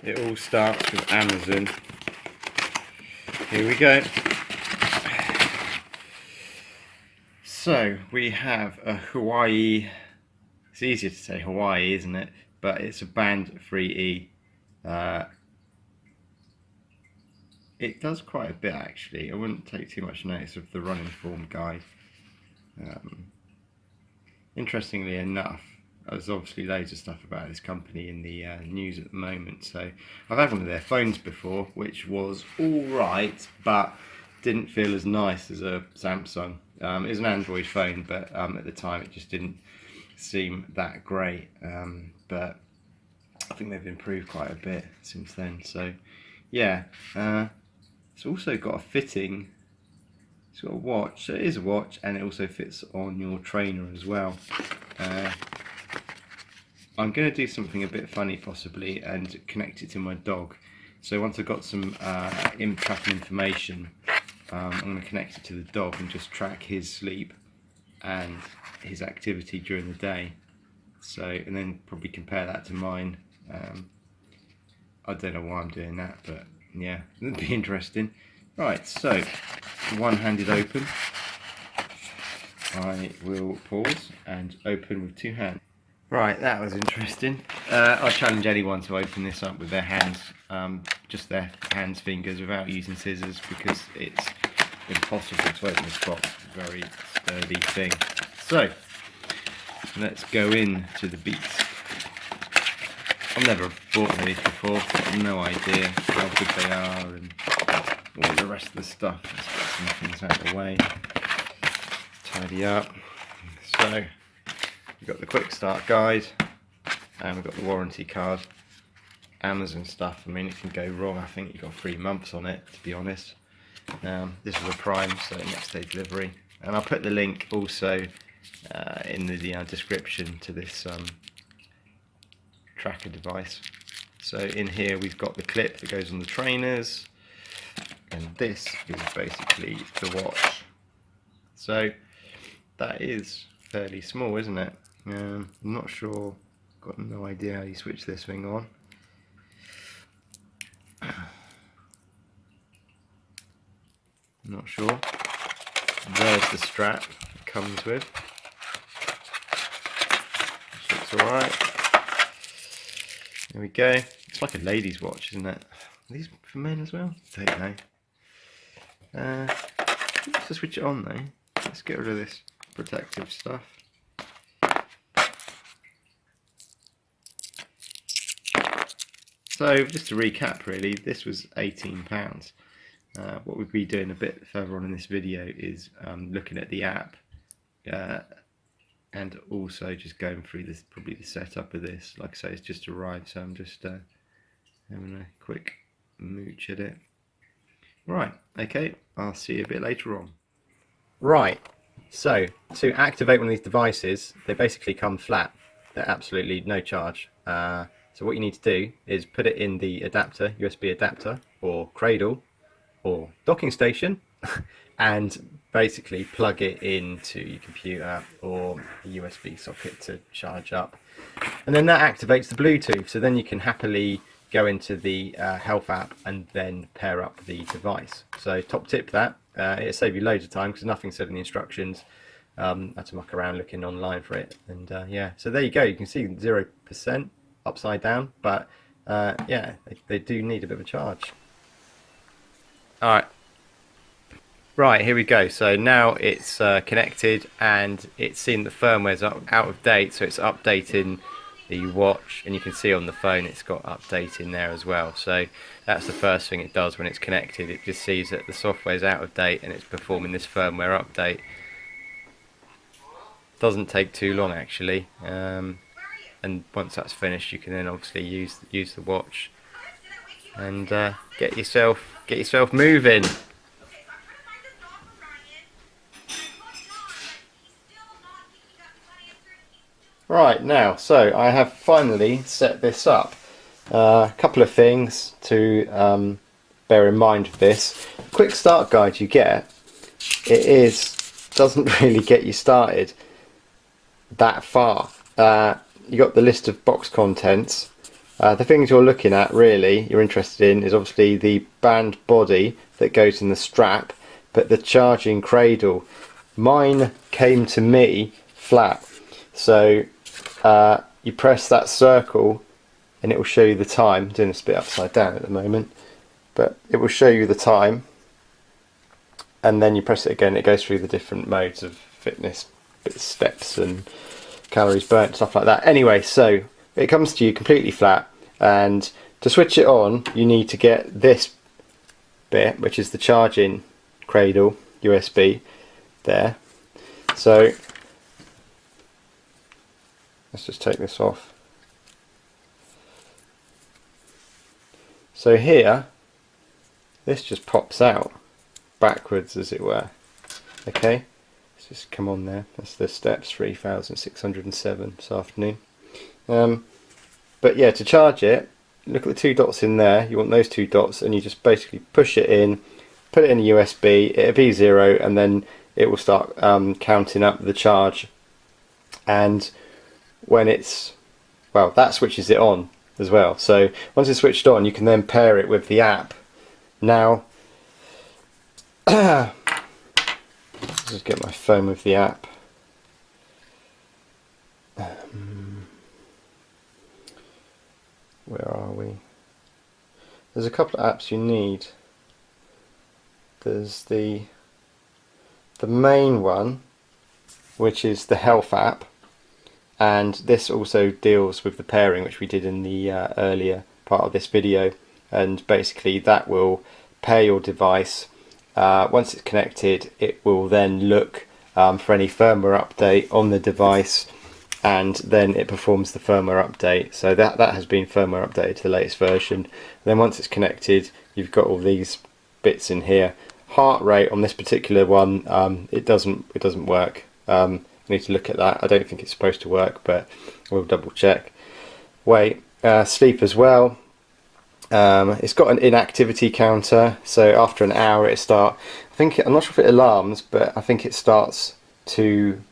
it all starts with Amazon. Here we go. So we have a Huawei. It's easier to say Hawaii, isn't it? But it's a band 3E. It does quite a bit actually. I wouldn't take too much notice of the running form guide. Interestingly enough, there's obviously loads of stuff about this company in the news at the moment. So I've had one of their phones before, which was alright, but didn't feel as nice as a Samsung. It was an Android phone, but at the time it just didn't seem that great. But I think they've improved quite a bit since then. So yeah, it's also got a fitting. It's got a watch. So it is a watch, and it also fits on your trainer as well. I'm going to do something a bit funny possibly and connect it to my dog. So once I've got some tracking information, I'm going to connect it to the dog and just track his sleep and his activity during the day. So, and then probably compare that to mine. I don't know why I'm doing that, but yeah, it'll be interesting. Right, so one-handed open. I will pause and open with two hands. Right, that was interesting. I challenge anyone to open this up with their hands, just their hands, fingers, without using scissors, because it's impossible to open this box. Very sturdy thing. So, let's go into the beats. I've never bought one of these before, so I've no idea how good they are and all the rest of the stuff. Let's get some things out of the way. Tidy up. So, we've got the quick start guide, and we've got the warranty card. Amazon stuff, I mean, it can go wrong. I think you've got 3 months on it, to be honest. This is a Prime, so next day delivery. And I'll put the link also in the description to this tracker device. So in here we've got the clip that goes on the trainers, and this is basically the watch. So that is fairly small, isn't it? I'm not sure, got no idea how you switch this thing on. I'm not sure. There's the strap it comes with. Which looks alright. There we go. It's like a lady's watch, isn't it? Are these for men as well? I don't know. Let's switch it on though. Let's get rid of this protective stuff. So just to recap really, this was £18. What we'll be doing a bit further on in this video is looking at the app and also just going through this, probably the setup of this. Like I say, it's just arrived, so I'm just having a quick mooch at it. Right, okay, I'll see you a bit later on. Right, so to activate one of these devices, they basically come flat. They're absolutely no charge. So what you need to do is put it in the adapter, USB adapter, or Cradle, or docking station, and basically plug it into your computer or a USB socket to charge up. And then that activates the Bluetooth, so then you can happily go into the health app and then pair up the device. So top tip that, it'll save you loads of time because nothing said in the instructions. I had to muck around looking online for it, and yeah, so there you go. You can see 0% upside down, but yeah, they do need a bit of a charge. Right, here we go. So now it's connected, and it's seen the firmware's out of date, so it's updating the watch, and you can see on the phone it's got update in there as well. So that's the first thing it does when it's connected. It just sees that the software's out of date and it's performing this firmware update. Doesn't take too long actually, and once that's finished, you can then obviously use the watch and get yourself moving. Right, now, so I have finally set this up. A couple of things to bear in mind with this. Quick start guide you get, doesn't really get you started that far. You got the list of box contents, The things you're looking at, really, you're interested in, is obviously the band body that goes in the strap, but the charging cradle. Mine came to me flat, so you press that circle and it will show you the time. I'm doing this a bit upside down at the moment, but it will show you the time, and then you press it again, it goes through the different modes of fitness, steps and calories burnt, stuff like that. Anyway, so it comes to you completely flat, and to switch it on you need to get this bit, which is the charging cradle USB there. So let's just take this off. So here, this just pops out backwards, as it were. Okay, let's just come on there. That's the steps 3,607 this afternoon. But yeah, to charge it, look at the two dots in there. You want those two dots, and you just basically push it in, put it in a USB. It'll be 0, and then it will start counting up the charge. And when it's, well, that switches it on as well. So once it's switched on, you can then pair it with the app. Now, let's just get my phone with the app. Where are we? There's a couple of apps you need. There's the main one, which is the health app, and this also deals with the pairing, which we did in the earlier part of this video. And basically that will pair your device. Once it's connected, it will then look for any firmware update on the device, and then it performs the firmware update. So that has been firmware updated to the latest version. And then once it's connected, you've got all these bits in here. Heart rate on this particular one, it doesn't work. I need to look at that. I don't think it's supposed to work, but we'll double check. Weight, sleep as well. It's got an inactivity counter, so after an hour it starts. I'm not sure if it alarms, but I think it starts to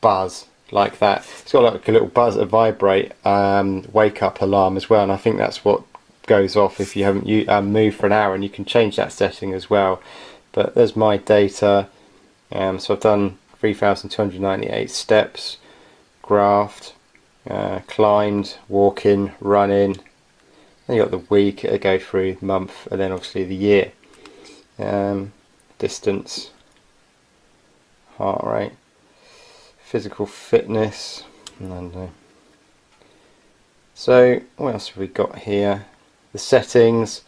buzz like that. It's got like a little buzz, a vibrate, wake up alarm as well, and I think that's what goes off if you haven't moved for an hour, and you can change that setting as well. But there's my data. So I've done 3,298 steps, graphed, climbed, walking, running. Then you got the week, it'll go through, month, and then obviously the year. Distance, heart rate, physical fitness, I don't know. So what else have we got here? The settings,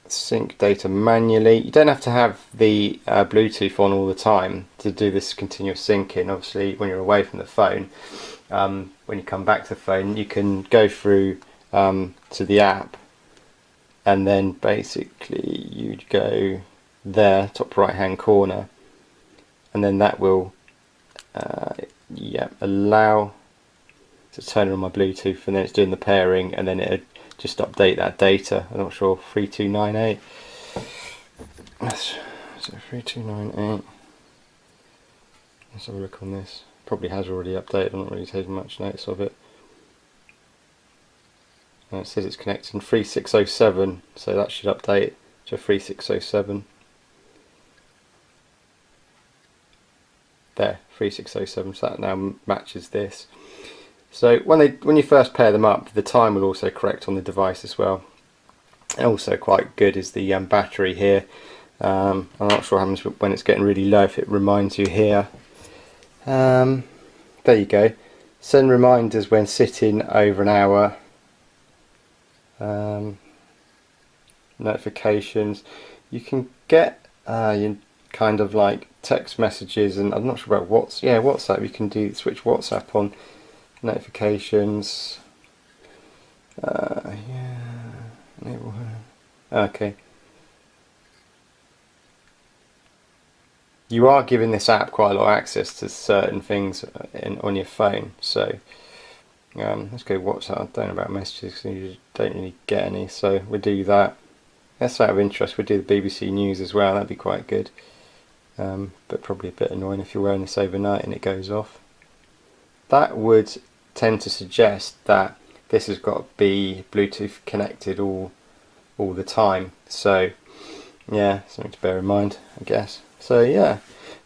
sync data manually. You don't have to have the Bluetooth on all the time to do this continuous syncing. Obviously when you're away from the phone, when you come back to the phone, you can go through to the app, and then basically you'd go there, top right hand corner, and then that will allow to turn on my Bluetooth, and then it's doing the pairing, and then it'll just update that data. I'm not sure, 3298. So 3298. Let's have a look on this. Probably has already updated. I'm not really taking much notice of it. And it says it's connected in 3607, so that should update to 3607. There, 3607. So that now matches this. So when you first pair them up, the time will also correct on the device as well. And also quite good is the battery here. I'm not sure what happens when it's getting really low, if it reminds you here. There you go. Send reminders when sitting over an hour. Notifications. You can get your kind of like text messages, and I'm not sure about WhatsApp. You can switch WhatsApp on. Notifications. Okay. You are giving this app quite a lot of access to certain things on your phone. So let's go WhatsApp. I don't know about messages because you don't really get any. So we'll do that. That's out of interest. We'll do the BBC News as well. That'd be quite good. But probably a bit annoying if you're wearing this overnight and it goes off. That would tend to suggest that this has got to be Bluetooth connected all the time. So yeah, something to bear in mind, I guess. So yeah,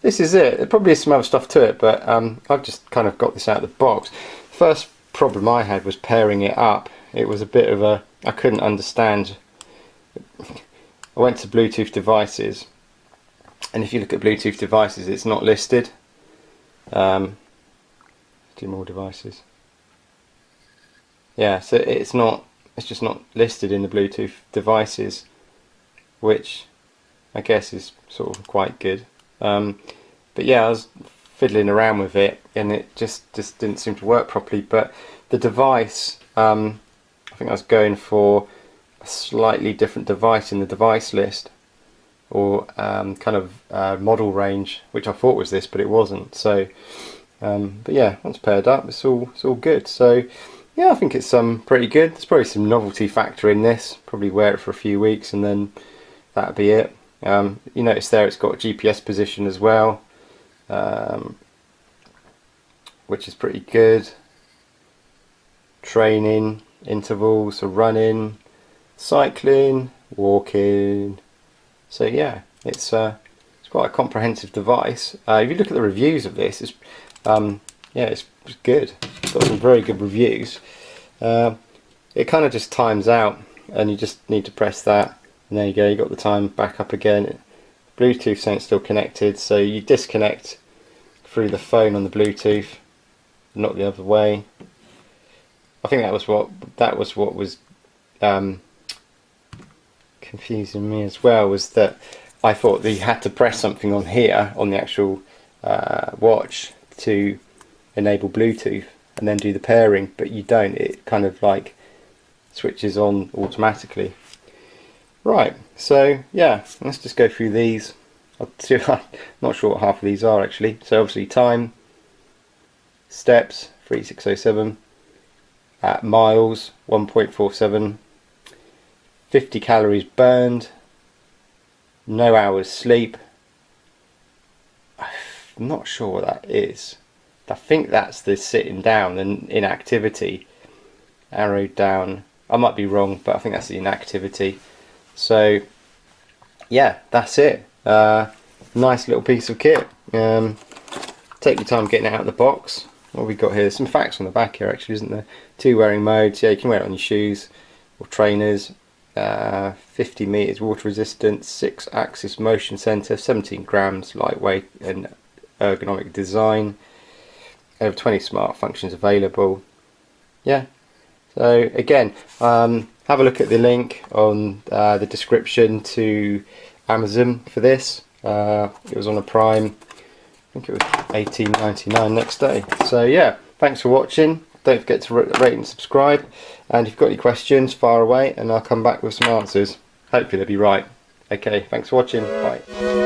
this is it. There probably is some other stuff to it, but I've just kind of got this out of the box. First problem I had was pairing it up. It was a bit of a, I couldn't understand. I went to Bluetooth devices, and if you look at Bluetooth devices, it's not listed. Do more devices. Yeah, so it's just not listed in the Bluetooth devices, which I guess is sort of quite good. But yeah, I was fiddling around with it, and it just didn't seem to work properly. But the device, I think I was going for a slightly different device in the device list, or kind of model range, which I thought was this, but it wasn't. So, but yeah, once paired up, it's all good. So yeah, I think it's pretty good. There's probably some novelty factor in this. Probably wear it for a few weeks, and then that'll be it. You notice there it's got a GPS position as well, which is pretty good. Training, intervals, so running, cycling, walking. So yeah, it's quite a comprehensive device. If you look at the reviews of this, it's yeah, it's good. It's got some very good reviews. It kind of just times out, and you just need to press that, and there you go. You got the time back up again. Bluetooth saying it's still connected, so you disconnect through the phone on the Bluetooth, not the other way. I think that was what was confusing me as well, was that I thought that you had to press something on here on the actual watch to enable Bluetooth and then do the pairing, but you don't. It kind of like switches on automatically. Right, so yeah, let's just go through these. I'm not sure what half of these are actually. So obviously time, steps 3607, miles 1.47, 50 calories burned, no hours sleep. I'm not sure what that is. I think that's the sitting down and inactivity, arrowed down. I might be wrong, but I think that's the inactivity. So yeah, that's it. Nice little piece of kit. Take your time getting it out of the box. What have we got here? There's some facts on the back here actually, isn't there? 2 wearing modes. Yeah, you can wear it on your shoes or trainers. 50 meters water resistant, 6 axis motion center, 17 grams, lightweight and ergonomic design. Over 20 smart functions available. Yeah. So again, have a look at the link on the description to Amazon for this. It was on a Prime. I think it was $18.99 next day. So yeah, thanks for watching. Don't forget to rate and subscribe. And if you've got any questions, fire away and I'll come back with some answers. Hopefully they'll be right. Okay, thanks for watching. Bye.